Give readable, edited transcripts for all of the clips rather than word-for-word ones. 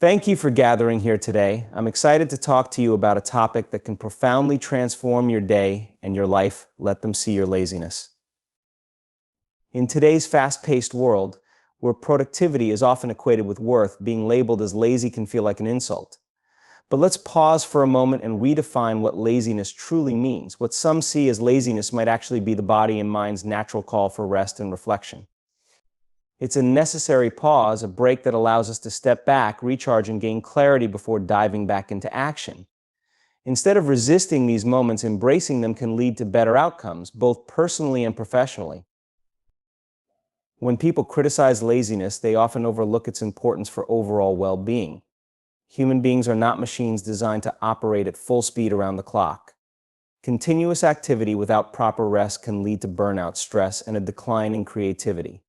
Thank you for gathering here today. I'm excited to talk to you about a topic that can profoundly transform your day and your life. Let them see your laziness. In today's fast-paced world, where productivity is often equated with worth, being labeled as lazy can feel like an insult. But let's pause for a moment and redefine what laziness truly means. What some see as laziness might actually be the body and mind's natural call for rest and reflection. It's a necessary pause, a break that allows us to step back, recharge, and gain clarity before diving back into action. Instead of resisting these moments, embracing them can lead to better outcomes, both personally and professionally. When people criticize laziness, they often overlook its importance for overall well-being. Human beings are not machines designed to operate at full speed around the clock. Continuous activity without proper rest can lead to burnout, stress, and a decline in creativity.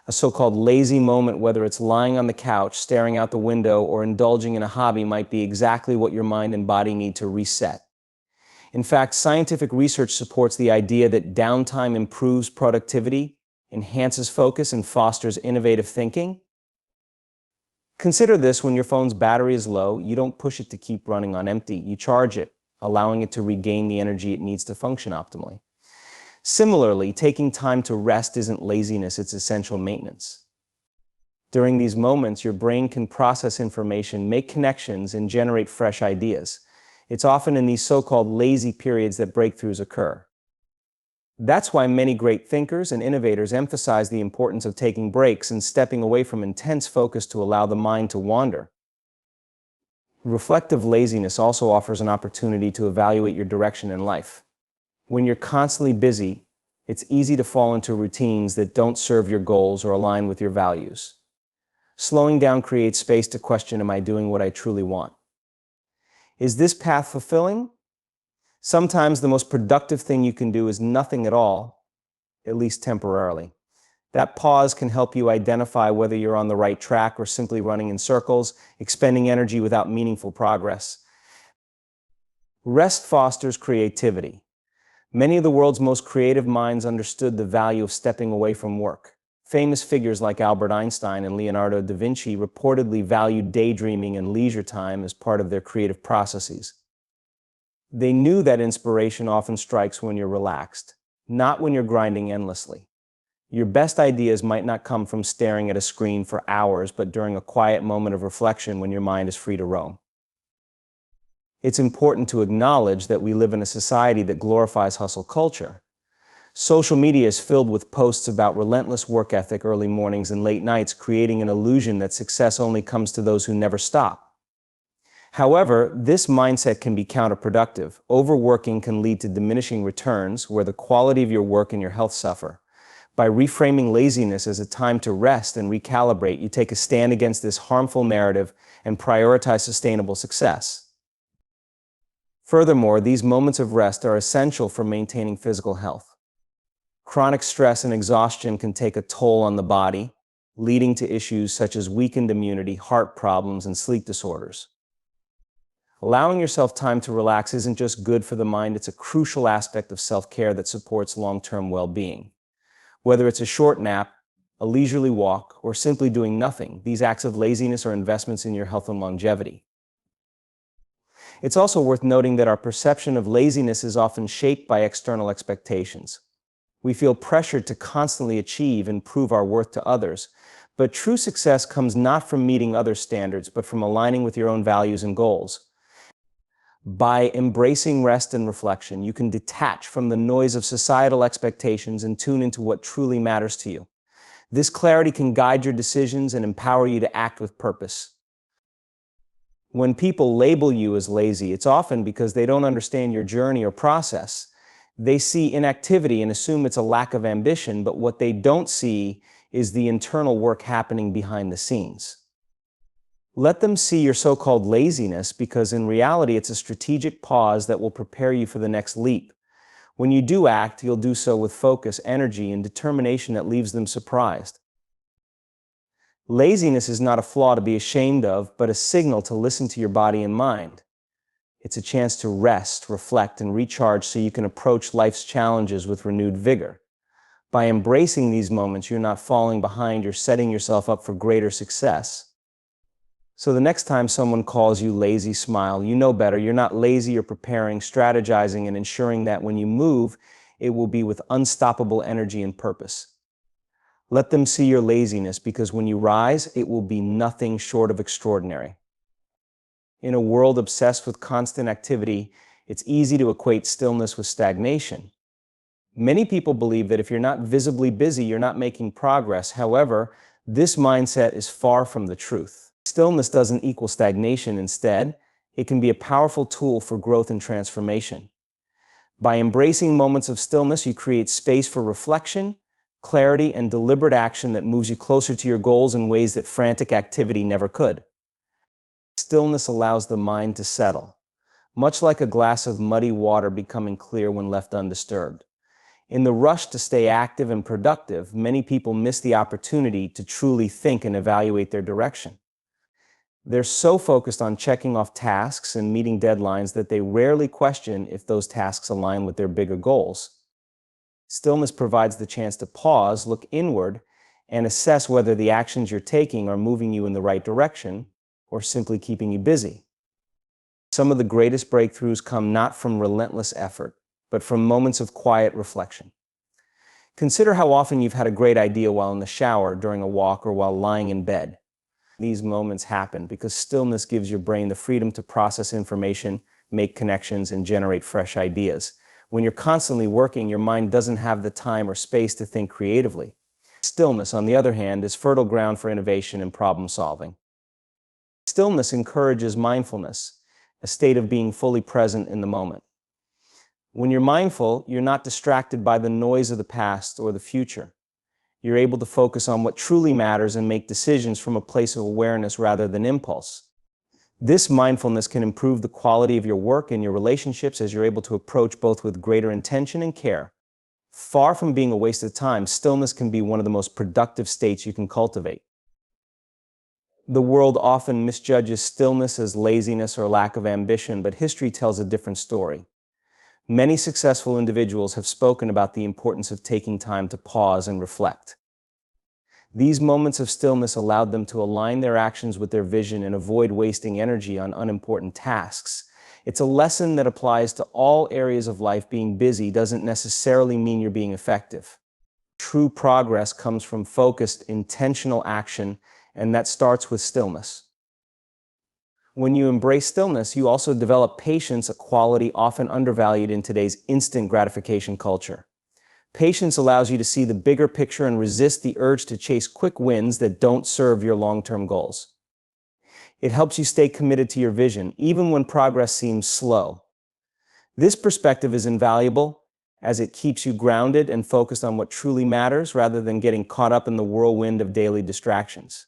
A so-called lazy moment, whether it's lying on the couch, staring out the window, or indulging in a hobby, might be exactly what your mind and body need to reset. In fact, scientific research supports the idea that downtime improves productivity, enhances focus, and fosters innovative thinking. Consider this: when your phone's battery is low, you don't push it to keep running on empty. You charge it, allowing it to regain the energy it needs to function optimally. Similarly, taking time to rest isn't laziness, it's essential maintenance. During these moments, your brain can process information, make connections, and generate fresh ideas. It's often in these so-called lazy periods that breakthroughs occur. That's why many great thinkers and innovators emphasize the importance of taking breaks and stepping away from intense focus to allow the mind to wander. Reflective laziness also offers an opportunity to evaluate your direction in life. When you're constantly busy, it's easy to fall into routines that don't serve your goals or align with your values. Slowing down creates space to question, am I doing what I truly want? Is this path fulfilling? Sometimes the most productive thing you can do is nothing at all, at least temporarily. That pause can help you identify whether you're on the right track or simply running in circles, expending energy without meaningful progress. Rest fosters creativity. Many of the world's most creative minds understood the value of stepping away from work. Famous figures like Albert Einstein and Leonardo da Vinci reportedly valued daydreaming and leisure time as part of their creative processes. They knew that inspiration often strikes when you're relaxed, not when you're grinding endlessly. Your best ideas might not come from staring at a screen for hours, but during a quiet moment of reflection when your mind is free to roam. It's important to acknowledge that we live in a society that glorifies hustle culture. Social media is filled with posts about relentless work ethic, early mornings, and late nights, creating an illusion that success only comes to those who never stop. However, this mindset can be counterproductive. Overworking can lead to diminishing returns, where the quality of your work and your health suffer. By reframing laziness as a time to rest and recalibrate, you take a stand against this harmful narrative and prioritize sustainable success. Furthermore, these moments of rest are essential for maintaining physical health. Chronic stress and exhaustion can take a toll on the body, leading to issues such as weakened immunity, heart problems, and sleep disorders. Allowing yourself time to relax isn't just good for the mind, it's a crucial aspect of self-care that supports long-term well-being. Whether it's a short nap, a leisurely walk, or simply doing nothing, these acts of laziness are investments in your health and longevity. It's also worth noting that our perception of laziness is often shaped by external expectations. We feel pressured to constantly achieve and prove our worth to others, but true success comes not from meeting others' standards, but from aligning with your own values and goals. By embracing rest and reflection, you can detach from the noise of societal expectations and tune into what truly matters to you. This clarity can guide your decisions and empower you to act with purpose. When people label you as lazy, it's often because they don't understand your journey or process. They see inactivity and assume it's a lack of ambition, but what they don't see is the internal work happening behind the scenes. Let them see your so-called laziness, because in reality it's a strategic pause that will prepare you for the next leap. When you do act, you'll do so with focus, energy, and determination that leaves them surprised. Laziness is not a flaw to be ashamed of, but a signal to listen to your body and mind. It's a chance to rest, reflect, and recharge so you can approach life's challenges with renewed vigor. By embracing these moments, you're not falling behind, you're setting yourself up for greater success. So the next time someone calls you lazy, smile. You know better. You're not lazy. You're preparing, strategizing, and ensuring that when you move, it will be with unstoppable energy and purpose. Let them see your laziness, because when you rise, it will be nothing short of extraordinary. In a world obsessed with constant activity, it's easy to equate stillness with stagnation. Many people believe that if you're not visibly busy, you're not making progress. However, this mindset is far from the truth. Stillness doesn't equal stagnation. Instead, it can be a powerful tool for growth and transformation. By embracing moments of stillness, you create space for reflection, clarity, and deliberate action that moves you closer to your goals in ways that frantic activity never could. Stillness allows the mind to settle, much like a glass of muddy water becoming clear when left undisturbed. In the rush to stay active and productive, many people miss the opportunity to truly think and evaluate their direction. They're so focused on checking off tasks and meeting deadlines that they rarely question if those tasks align with their bigger goals. Stillness provides the chance to pause, look inward, and assess whether the actions you're taking are moving you in the right direction or simply keeping you busy. Some of the greatest breakthroughs come not from relentless effort, but from moments of quiet reflection. Consider how often you've had a great idea while in the shower, during a walk, or while lying in bed. These moments happen because stillness gives your brain the freedom to process information, make connections, and generate fresh ideas. When you're constantly working, your mind doesn't have the time or space to think creatively. Stillness, on the other hand, is fertile ground for innovation and problem solving. Stillness encourages mindfulness, a state of being fully present in the moment. When you're mindful, you're not distracted by the noise of the past or the future. You're able to focus on what truly matters and make decisions from a place of awareness rather than impulse. This mindfulness can improve the quality of your work and your relationships, as you're able to approach both with greater intention and care. Far from being a waste of time, stillness can be one of the most productive states you can cultivate. The world often misjudges stillness as laziness or lack of ambition, but history tells a different story. Many successful individuals have spoken about the importance of taking time to pause and reflect. These moments of stillness allowed them to align their actions with their vision and avoid wasting energy on unimportant tasks. It's a lesson that applies to all areas of life. Being busy doesn't necessarily mean you're being effective. True progress comes from focused, intentional action, and that starts with stillness. When you embrace stillness, you also develop patience, a quality often undervalued in today's instant gratification culture. Patience allows you to see the bigger picture and resist the urge to chase quick wins that don't serve your long-term goals. It helps you stay committed to your vision, even when progress seems slow. This perspective is invaluable, as it keeps you grounded and focused on what truly matters rather than getting caught up in the whirlwind of daily distractions.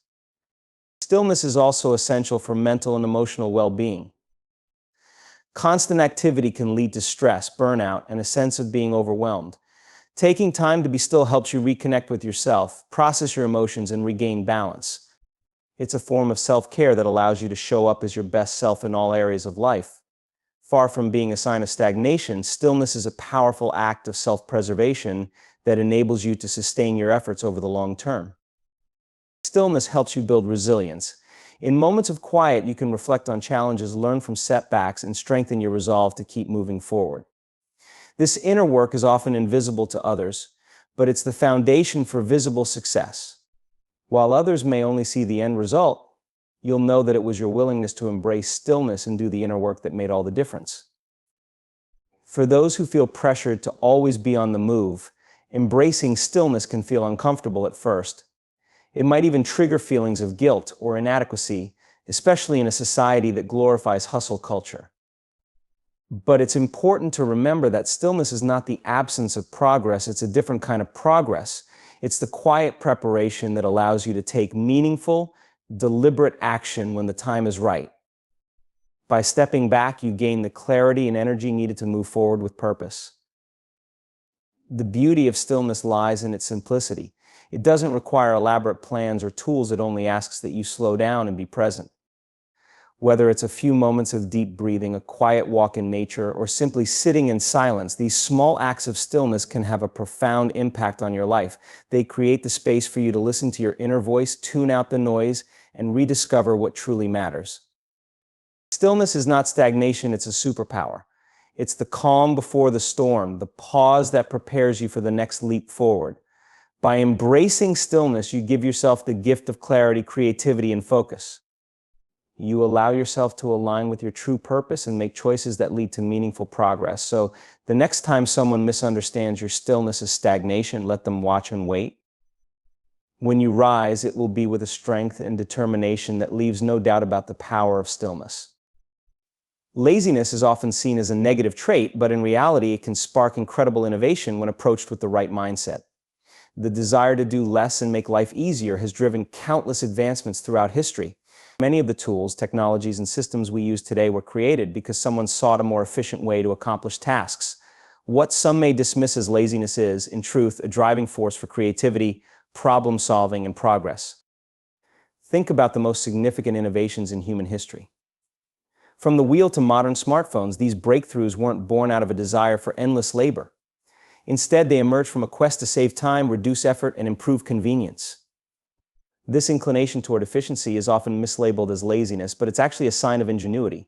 Stillness is also essential for mental and emotional well-being. Constant activity can lead to stress, burnout, and a sense of being overwhelmed. Taking time to be still helps you reconnect with yourself, process your emotions, and regain balance. It's a form of self-care that allows you to show up as your best self in all areas of life. Far from being a sign of stagnation, stillness is a powerful act of self-preservation that enables you to sustain your efforts over the long term. Stillness helps you build resilience. In moments of quiet, you can reflect on challenges, learn from setbacks, and strengthen your resolve to keep moving forward. This inner work is often invisible to others, but it's the foundation for visible success. While others may only see the end result, you'll know that it was your willingness to embrace stillness and do the inner work that made all the difference. For those who feel pressured to always be on the move, embracing stillness can feel uncomfortable at first. It might even trigger feelings of guilt or inadequacy, especially in a society that glorifies hustle culture. But it's important to remember that stillness is not the absence of progress. It's a different kind of progress. It's the quiet preparation that allows you to take meaningful, deliberate action when the time is right. By stepping back, you gain the clarity and energy needed to move forward with purpose. The beauty of stillness lies in its simplicity. It doesn't require elaborate plans or tools. It only asks that you slow down and be present. Whether it's a few moments of deep breathing, a quiet walk in nature, or simply sitting in silence, these small acts of stillness can have a profound impact on your life. They create the space for you to listen to your inner voice, tune out the noise, and rediscover what truly matters. Stillness is not stagnation, it's a superpower. It's the calm before the storm, the pause that prepares you for the next leap forward. By embracing stillness, you give yourself the gift of clarity, creativity, and focus. You allow yourself to align with your true purpose and make choices that lead to meaningful progress. So the next time someone misunderstands your stillness as stagnation, let them watch and wait. When you rise, it will be with a strength and determination that leaves no doubt about the power of stillness. Laziness is often seen as a negative trait, but in reality, it can spark incredible innovation when approached with the right mindset. The desire to do less and make life easier has driven countless advancements throughout history. Many of the tools, technologies, and systems we use today were created because someone sought a more efficient way to accomplish tasks. What some may dismiss as laziness is, in truth, a driving force for creativity, problem solving, and progress. Think about the most significant innovations in human history. From the wheel to modern smartphones, these breakthroughs weren't born out of a desire for endless labor. Instead, they emerged from a quest to save time, reduce effort, and improve convenience. This inclination toward efficiency is often mislabeled as laziness, but it's actually a sign of ingenuity.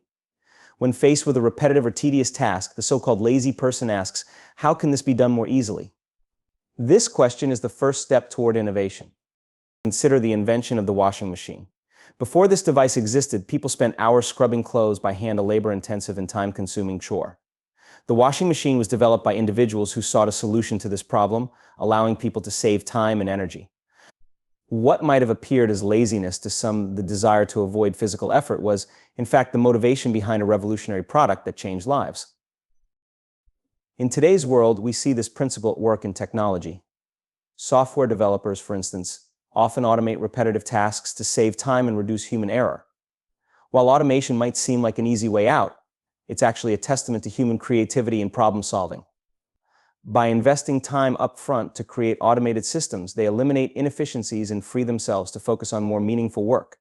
When faced with a repetitive or tedious task, the so-called lazy person asks, how can this be done more easily? This question is the first step toward innovation. Consider the invention of the washing machine. Before this device existed, people spent hours scrubbing clothes by hand, a labor-intensive and time-consuming chore. The washing machine was developed by individuals who sought a solution to this problem, allowing people to save time and energy. What might have appeared as laziness to some, the desire to avoid physical effort, was, in fact, the motivation behind a revolutionary product that changed lives. In today's world, we see this principle at work in technology. Software developers, for instance, often automate repetitive tasks to save time and reduce human error. While automation might seem like an easy way out, it's actually a testament to human creativity and problem solving. By investing time up front to create automated systems, they eliminate inefficiencies and free themselves to focus on more meaningful work.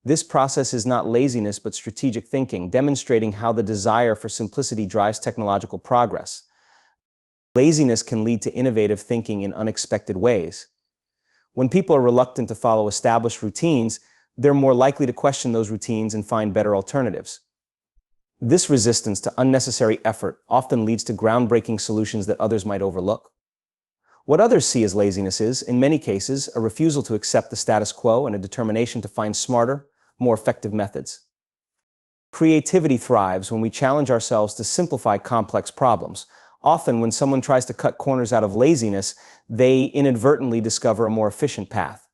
This process is not laziness but strategic thinking, demonstrating how the desire for simplicity drives technological progress. Laziness can lead to innovative thinking in unexpected ways. When people are reluctant to follow established routines, they're more likely to question those routines and find better alternatives. This resistance to unnecessary effort often leads to groundbreaking solutions that others might overlook. What others see as laziness is, in many cases, a refusal to accept the status quo and a determination to find smarter, more effective methods. Creativity thrives when we challenge ourselves to simplify complex problems. Often, when someone tries to cut corners out of laziness, they inadvertently discover a more efficient path.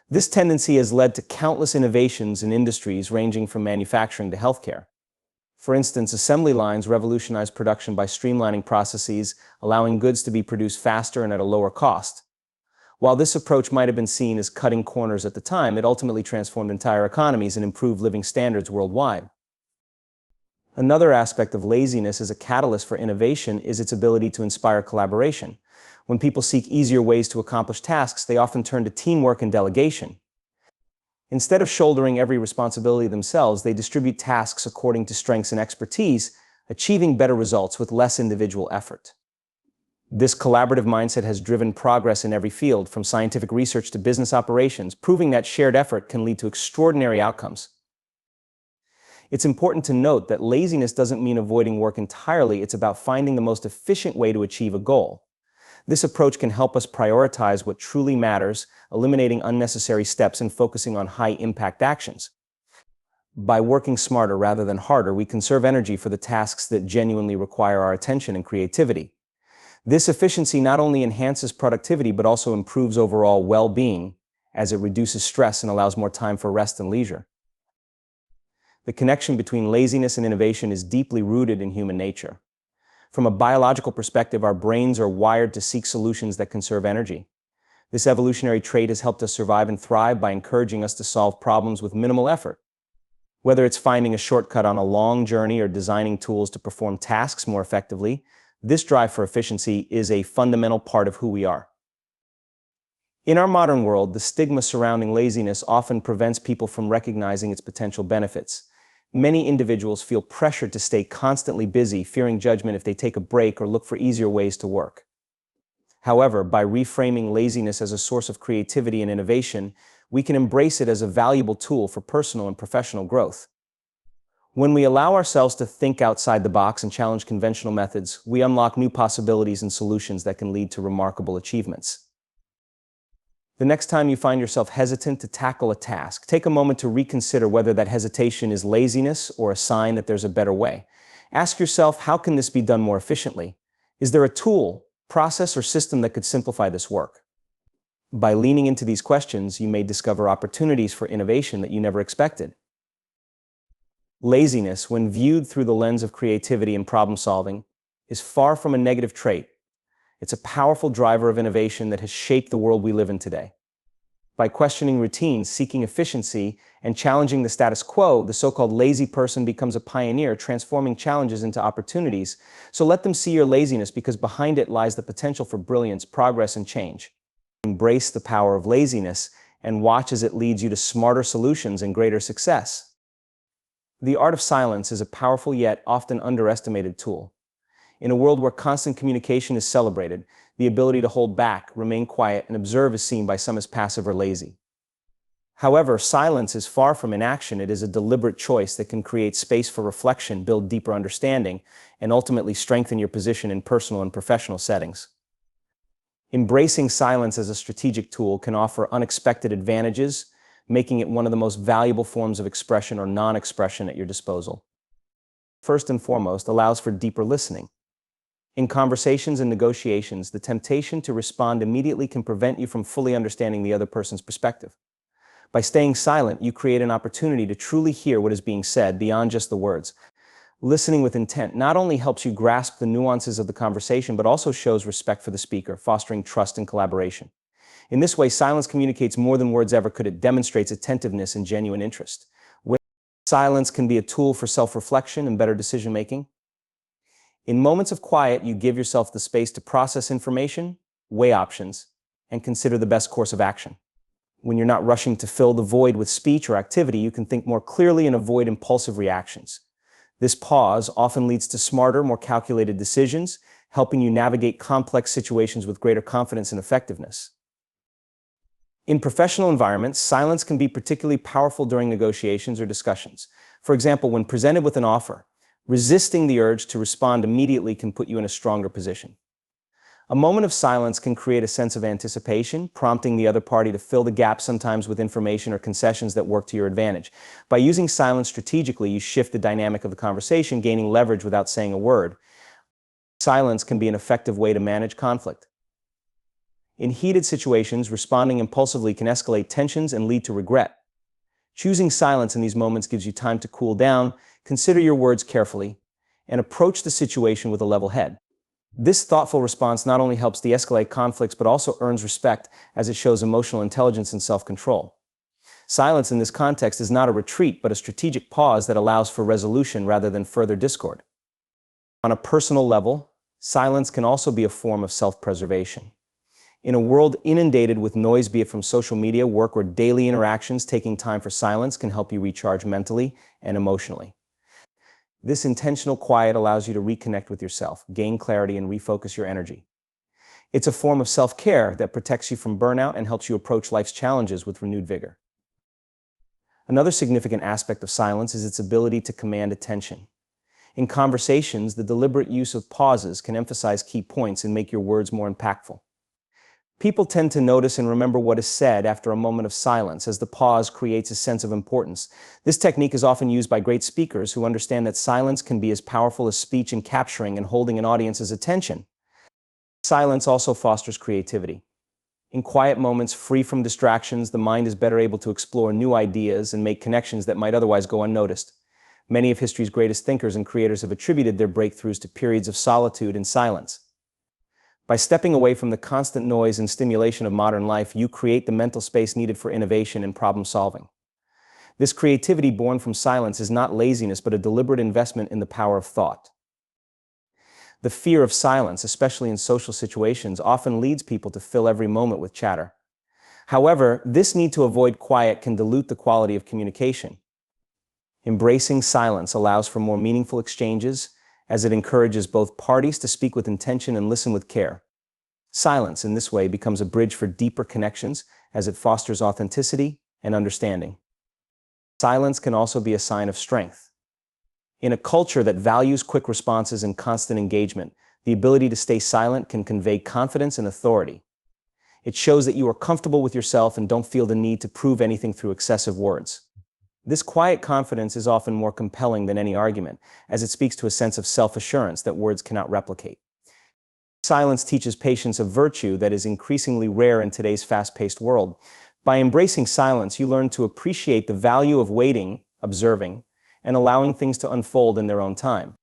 This tendency has led to countless innovations in industries ranging from manufacturing to healthcare. For instance, assembly lines revolutionized production by streamlining processes, allowing goods to be produced faster and at a lower cost. While this approach might have been seen as cutting corners at the time, it ultimately transformed entire economies and improved living standards worldwide. Another aspect of laziness as a catalyst for innovation is its ability to inspire collaboration. When people seek easier ways to accomplish tasks, they often turn to teamwork and delegation. Instead of shouldering every responsibility themselves, they distribute tasks according to strengths and expertise, achieving better results with less individual effort. This collaborative mindset has driven progress in every field, from scientific research to business operations, proving that shared effort can lead to extraordinary outcomes. It's important to note that laziness doesn't mean avoiding work entirely. It's about finding the most efficient way to achieve a goal. This approach can help us prioritize what truly matters, eliminating unnecessary steps and focusing on high-impact actions. By working smarter rather than harder, we conserve energy for the tasks that genuinely require our attention and creativity. This efficiency not only enhances productivity but also improves overall well-being, as it reduces stress and allows more time for rest and leisure. The connection between laziness and innovation is deeply rooted in human nature. From a biological perspective, our brains are wired to seek solutions that conserve energy. This evolutionary trait has helped us survive and thrive by encouraging us to solve problems with minimal effort. Whether it's finding a shortcut on a long journey or designing tools to perform tasks more effectively, this drive for efficiency is a fundamental part of who we are. In our modern world, the stigma surrounding laziness often prevents people from recognizing its potential benefits. Many individuals feel pressured to stay constantly busy, fearing judgment if they take a break or look for easier ways to work. However, by reframing laziness as a source of creativity and innovation, we can embrace it as a valuable tool for personal and professional growth. When we allow ourselves to think outside the box and challenge conventional methods, we unlock new possibilities and solutions that can lead to remarkable achievements. The next time you find yourself hesitant to tackle a task, take a moment to reconsider whether that hesitation is laziness or a sign that there's a better way. Ask yourself, how can this be done more efficiently? Is there a tool, process, or system that could simplify this work? By leaning into these questions, you may discover opportunities for innovation that you never expected. Laziness, when viewed through the lens of creativity and problem solving, is far from a negative trait. It's a powerful driver of innovation that has shaped the world we live in today. By questioning routines, seeking efficiency, and challenging the status quo, the so-called lazy person becomes a pioneer, transforming challenges into opportunities. So let them see your laziness, because behind it lies the potential for brilliance, progress, and change. Embrace the power of laziness and watch as it leads you to smarter solutions and greater success. The art of silence is a powerful yet often underestimated tool. In a world where constant communication is celebrated, the ability to hold back, remain quiet, and observe is seen by some as passive or lazy. However, silence is far from inaction. It is a deliberate choice that can create space for reflection, build deeper understanding, and ultimately strengthen your position in personal and professional settings. Embracing silence as a strategic tool can offer unexpected advantages, making it one of the most valuable forms of expression or non-expression at your disposal. First and foremost, allows for deeper listening. In conversations and negotiations, the temptation to respond immediately can prevent you from fully understanding the other person's perspective. By staying silent, you create an opportunity to truly hear what is being said beyond just the words. Listening with intent not only helps you grasp the nuances of the conversation, but also shows respect for the speaker, fostering trust and collaboration. In this way, silence communicates more than words ever could. It demonstrates attentiveness and genuine interest. Silence can be a tool for self-reflection and better decision-making. In moments of quiet, you give yourself the space to process information, weigh options, and consider the best course of action. When you're not rushing to fill the void with speech or activity, you can think more clearly and avoid impulsive reactions. This pause often leads to smarter, more calculated decisions, helping you navigate complex situations with greater confidence and effectiveness. In professional environments, silence can be particularly powerful during negotiations or discussions. For example, when presented with an offer, resisting the urge to respond immediately can put you in a stronger position. A moment of silence can create a sense of anticipation, prompting the other party to fill the gap, sometimes with information or concessions that work to your advantage. By using silence strategically, you shift the dynamic of the conversation, gaining leverage without saying a word. Silence can be an effective way to manage conflict. In heated situations, responding impulsively can escalate tensions and lead to regret. Choosing silence in these moments gives you time to cool down, consider your words carefully, and approach the situation with a level head. This thoughtful response not only helps de-escalate conflicts, but also earns respect, as it shows emotional intelligence and self-control. Silence in this context is not a retreat, but a strategic pause that allows for resolution rather than further discord. On a personal level, silence can also be a form of self-preservation. In a world inundated with noise, be it from social media, work, or daily interactions, taking time for silence can help you recharge mentally and emotionally. This intentional quiet allows you to reconnect with yourself, gain clarity, and refocus your energy. It's a form of self-care that protects you from burnout and helps you approach life's challenges with renewed vigor. Another significant aspect of silence is its ability to command attention. In conversations, the deliberate use of pauses can emphasize key points and make your words more impactful. People tend to notice and remember what is said after a moment of silence, as the pause creates a sense of importance. This technique is often used by great speakers who understand that silence can be as powerful as speech in capturing and holding an audience's attention. Silence also fosters creativity. In quiet moments, free from distractions, the mind is better able to explore new ideas and make connections that might otherwise go unnoticed. Many of history's greatest thinkers and creators have attributed their breakthroughs to periods of solitude and silence. By stepping away from the constant noise and stimulation of modern life, you create the mental space needed for innovation and problem solving. This creativity born from silence is not laziness, but a deliberate investment in the power of thought. The fear of silence, especially in social situations, often leads people to fill every moment with chatter. However, this need to avoid quiet can dilute the quality of communication. Embracing silence allows for more meaningful exchanges, as it encourages both parties to speak with intention and listen with care. Silence, in this way, becomes a bridge for deeper connections, as it fosters authenticity, and understanding. Silence can also be a sign of strength. In a culture that values quick responses and constant engagement, the ability to stay silent can convey confidence and authority. It shows that you are comfortable with yourself and don't feel the need to prove anything through excessive words. This quiet confidence is often more compelling than any argument, as it speaks to a sense of self-assurance that words cannot replicate. Silence teaches patience, a virtue that is increasingly rare in today's fast-paced world. By embracing silence, you learn to appreciate the value of waiting, observing, and allowing things to unfold in their own time.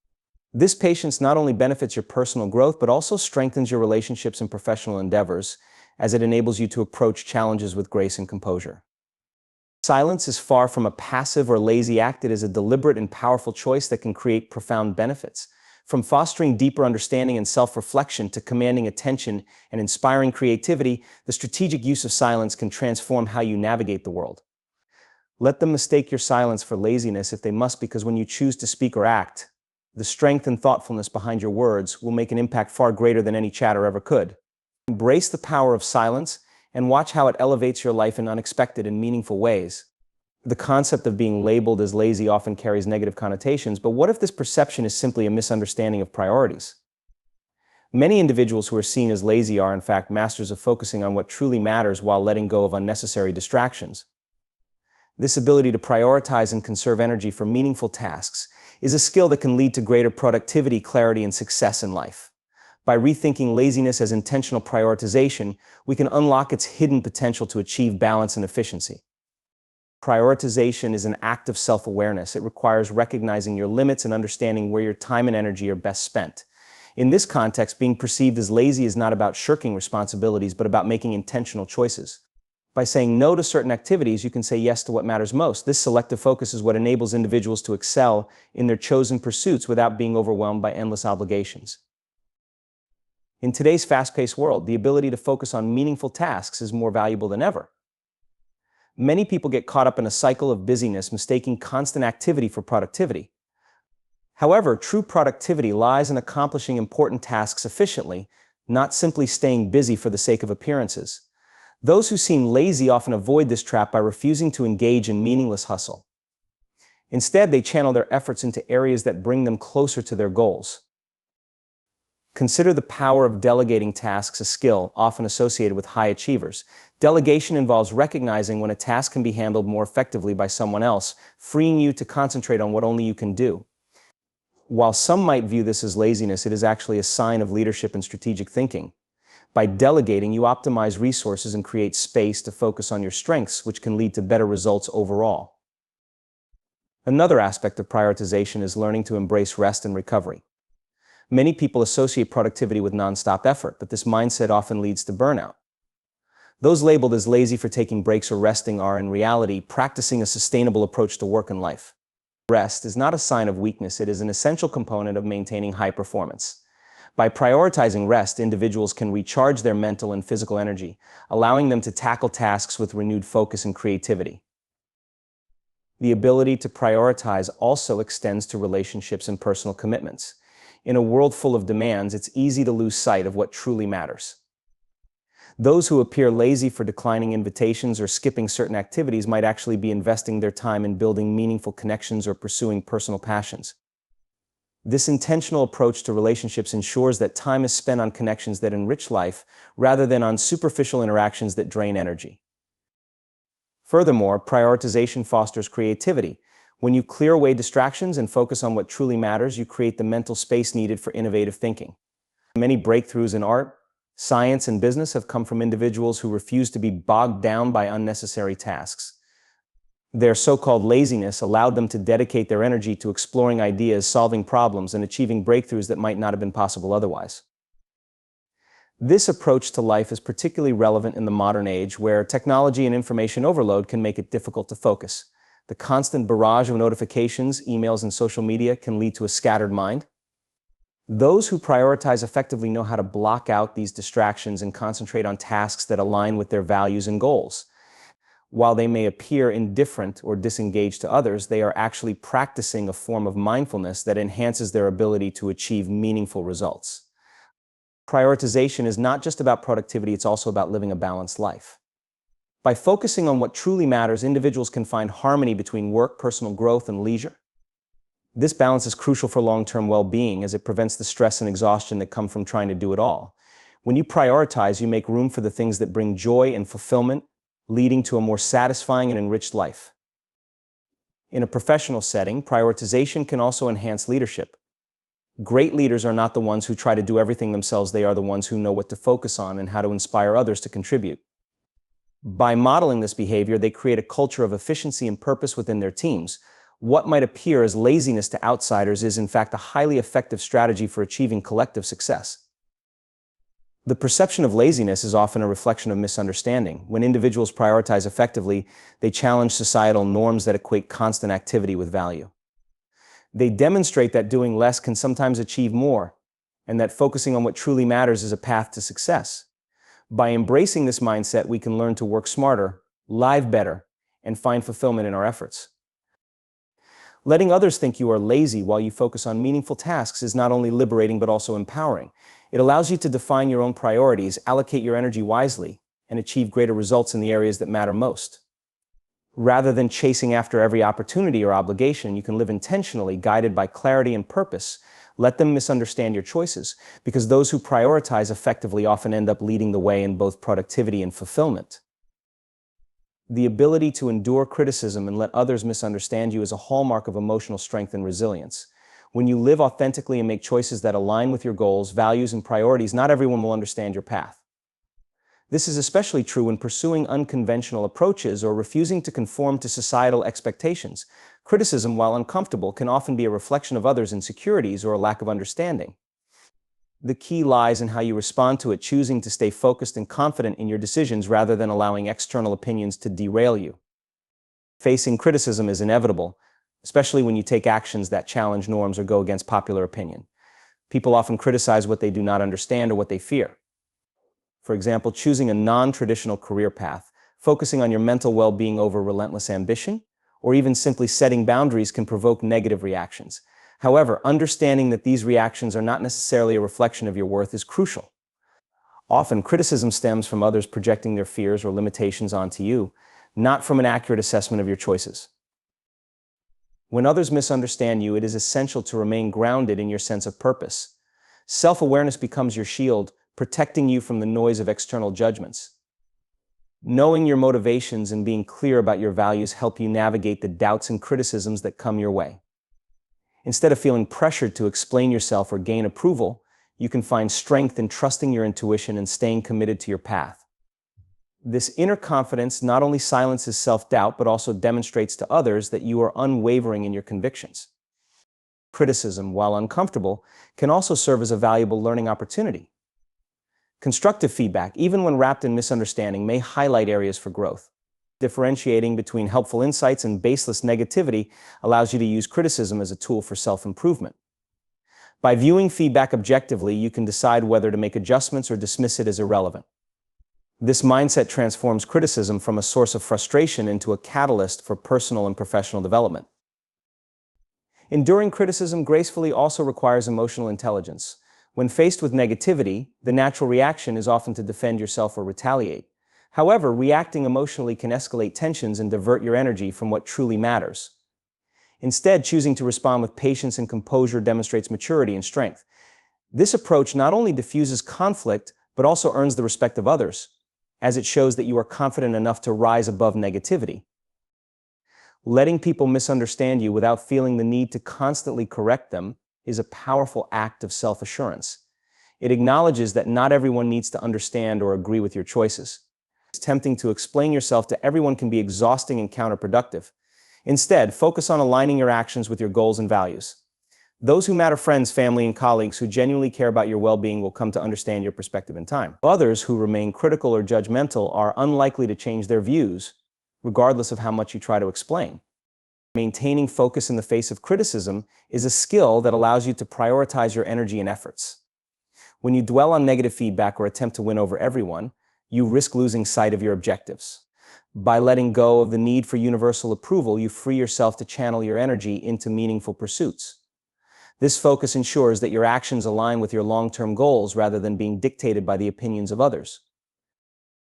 This patience not only benefits your personal growth, but also strengthens your relationships and professional endeavors, as it enables you to approach challenges with grace and composure. Silence is far from a passive or lazy act. It is a deliberate and powerful choice that can create profound benefits. From fostering deeper understanding and self-reflection to commanding attention and inspiring creativity, the strategic use of silence can transform how you navigate the world. Let them mistake your silence for laziness if they must, because when you choose to speak or act, the strength and thoughtfulness behind your words will make an impact far greater than any chatter ever could. Embrace the power of silence and watch how it elevates your life in unexpected and meaningful ways. The concept of being labeled as lazy often carries negative connotations, but what if this perception is simply a misunderstanding of priorities? Many individuals who are seen as lazy are, in fact, masters of focusing on what truly matters while letting go of unnecessary distractions. This ability to prioritize and conserve energy for meaningful tasks is a skill that can lead to greater productivity, clarity, and success in life. By rethinking laziness as intentional prioritization, we can unlock its hidden potential to achieve balance and efficiency. Prioritization is an act of self-awareness. It requires recognizing your limits and understanding where your time and energy are best spent. In this context, being perceived as lazy is not about shirking responsibilities, but about making intentional choices. By saying no to certain activities, you can say yes to what matters most. This selective focus is what enables individuals to excel in their chosen pursuits without being overwhelmed by endless obligations. In today's fast-paced world, the ability to focus on meaningful tasks is more valuable than ever. Many people get caught up in a cycle of busyness, mistaking constant activity for productivity. However, true productivity lies in accomplishing important tasks efficiently, not simply staying busy for the sake of appearances. Those who seem lazy often avoid this trap by refusing to engage in meaningless hustle. Instead, they channel their efforts into areas that bring them closer to their goals. Consider the power of delegating tasks, a skill often associated with high achievers. Delegation involves recognizing when a task can be handled more effectively by someone else, freeing you to concentrate on what only you can do. While some might view this as laziness, it is actually a sign of leadership and strategic thinking. By delegating, you optimize resources and create space to focus on your strengths, which can lead to better results overall. Another aspect of prioritization is learning to embrace rest and recovery. Many people associate productivity with nonstop effort, but this mindset often leads to burnout. Those labeled as lazy for taking breaks or resting are, in reality, practicing a sustainable approach to work and life. Rest is not a sign of weakness, it is an essential component of maintaining high performance. By prioritizing rest, individuals can recharge their mental and physical energy, allowing them to tackle tasks with renewed focus and creativity. The ability to prioritize also extends to relationships and personal commitments. In a world full of demands, it's easy to lose sight of what truly matters. Those who appear lazy for declining invitations or skipping certain activities might actually be investing their time in building meaningful connections or pursuing personal passions. This intentional approach to relationships ensures that time is spent on connections that enrich life rather than on superficial interactions that drain energy. Furthermore, prioritization fosters creativity. When you clear away distractions and focus on what truly matters, you create the mental space needed for innovative thinking. Many breakthroughs in art, science, and business have come from individuals who refuse to be bogged down by unnecessary tasks. Their so-called laziness allowed them to dedicate their energy to exploring ideas, solving problems, and achieving breakthroughs that might not have been possible otherwise. This approach to life is particularly relevant in the modern age, where technology and information overload can make it difficult to focus. The constant barrage of notifications, emails, and social media can lead to a scattered mind. Those who prioritize effectively know how to block out these distractions and concentrate on tasks that align with their values and goals. While they may appear indifferent or disengaged to others, they are actually practicing a form of mindfulness that enhances their ability to achieve meaningful results. Prioritization is not just about productivity, it's also about living a balanced life. By focusing on what truly matters, individuals can find harmony between work, personal growth, and leisure. This balance is crucial for long-term well-being as it prevents the stress and exhaustion that come from trying to do it all. When you prioritize, you make room for the things that bring joy and fulfillment, leading to a more satisfying and enriched life. In a professional setting, prioritization can also enhance leadership. Great leaders are not the ones who try to do everything themselves. They are the ones who know what to focus on and how to inspire others to contribute. By modeling this behavior, they create a culture of efficiency and purpose within their teams. What might appear as laziness to outsiders is, in fact, a highly effective strategy for achieving collective success. The perception of laziness is often a reflection of misunderstanding. When individuals prioritize effectively, they challenge societal norms that equate constant activity with value. They demonstrate that doing less can sometimes achieve more, and that focusing on what truly matters is a path to success. By embracing this mindset, we can learn to work smarter, live better, and find fulfillment in our efforts. Letting others think you are lazy while you focus on meaningful tasks is not only liberating but also empowering. It allows you to define your own priorities, allocate your energy wisely, and achieve greater results in the areas that matter most. Rather than chasing after every opportunity or obligation, you can live intentionally, guided by clarity and purpose. Let them misunderstand your choices, because those who prioritize effectively often end up leading the way in both productivity and fulfillment. The ability to endure criticism and let others misunderstand you is a hallmark of emotional strength and resilience. When you live authentically and make choices that align with your goals, values, and priorities, not everyone will understand your path. This is especially true when pursuing unconventional approaches or refusing to conform to societal expectations. Criticism, while uncomfortable, can often be a reflection of others' insecurities or a lack of understanding. The key lies in how you respond to it, choosing to stay focused and confident in your decisions rather than allowing external opinions to derail you. Facing criticism is inevitable, especially when you take actions that challenge norms or go against popular opinion. People often criticize what they do not understand or what they fear. For example, choosing a non-traditional career path, focusing on your mental well-being over relentless ambition, or even simply setting boundaries can provoke negative reactions. However, understanding that these reactions are not necessarily a reflection of your worth is crucial. Often, criticism stems from others projecting their fears or limitations onto you, not from an accurate assessment of your choices. When others misunderstand you, it is essential to remain grounded in your sense of purpose. Self-awareness becomes your shield, protecting you from the noise of external judgments. Knowing your motivations and being clear about your values help you navigate the doubts and criticisms that come your way. Instead of feeling pressured to explain yourself or gain approval, you can find strength in trusting your intuition and staying committed to your path. This inner confidence not only silences self-doubt, but also demonstrates to others that you are unwavering in your convictions. Criticism, while uncomfortable, can also serve as a valuable learning opportunity. Constructive feedback, even when wrapped in misunderstanding, may highlight areas for growth. Differentiating between helpful insights and baseless negativity allows you to use criticism as a tool for self-improvement. By viewing feedback objectively, you can decide whether to make adjustments or dismiss it as irrelevant. This mindset transforms criticism from a source of frustration into a catalyst for personal and professional development. Enduring criticism gracefully also requires emotional intelligence. When faced with negativity, the natural reaction is often to defend yourself or retaliate. However, reacting emotionally can escalate tensions and divert your energy from what truly matters. Instead, choosing to respond with patience and composure demonstrates maturity and strength. This approach not only diffuses conflict, but also earns the respect of others, as it shows that you are confident enough to rise above negativity. Letting people misunderstand you without feeling the need to constantly correct them is a powerful act of self-assurance. It acknowledges that not everyone needs to understand or agree with your choices. Attempting to explain yourself to everyone can be exhausting and counterproductive. Instead, focus on aligning your actions with your goals and values. Those who matter, friends, family, and colleagues who genuinely care about your well-being, will come to understand your perspective in time. Others who remain critical or judgmental are unlikely to change their views, regardless of how much you try to explain. Maintaining focus in the face of criticism is a skill that allows you to prioritize your energy and efforts. When you dwell on negative feedback or attempt to win over everyone, you risk losing sight of your objectives. By letting go of the need for universal approval, you free yourself to channel your energy into meaningful pursuits. This focus ensures that your actions align with your long-term goals rather than being dictated by the opinions of others.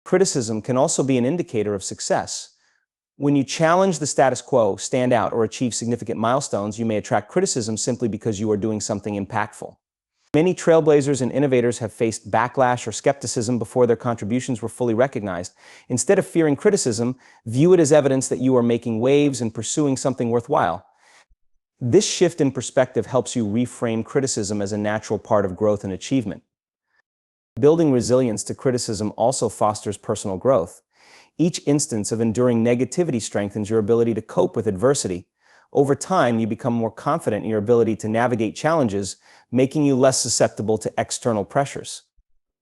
Criticism can also be an indicator of success. When you challenge the status quo, stand out, or achieve significant milestones, you may attract criticism simply because you are doing something impactful. Many trailblazers and innovators have faced backlash or skepticism before their contributions were fully recognized. Instead of fearing criticism, view it as evidence that you are making waves and pursuing something worthwhile. This shift in perspective helps you reframe criticism as a natural part of growth and achievement. Building resilience to criticism also fosters personal growth. Each instance of enduring negativity strengthens your ability to cope with adversity. Over time, you become more confident in your ability to navigate challenges, making you less susceptible to external pressures.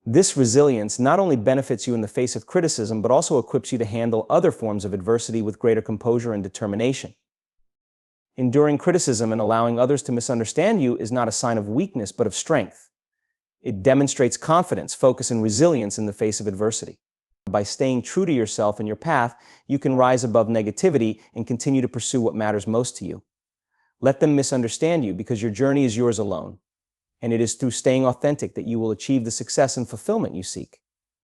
This resilience not only benefits you in the face of criticism, but also equips you to handle other forms of adversity with greater composure and determination. Enduring criticism and allowing others to misunderstand you is not a sign of weakness, but of strength. It demonstrates confidence, focus, and resilience in the face of adversity. By staying true to yourself and your path, you can rise above negativity and continue to pursue what matters most to you. Let them misunderstand you because your journey is yours alone, and it is through staying authentic that you will achieve the success and fulfillment you seek.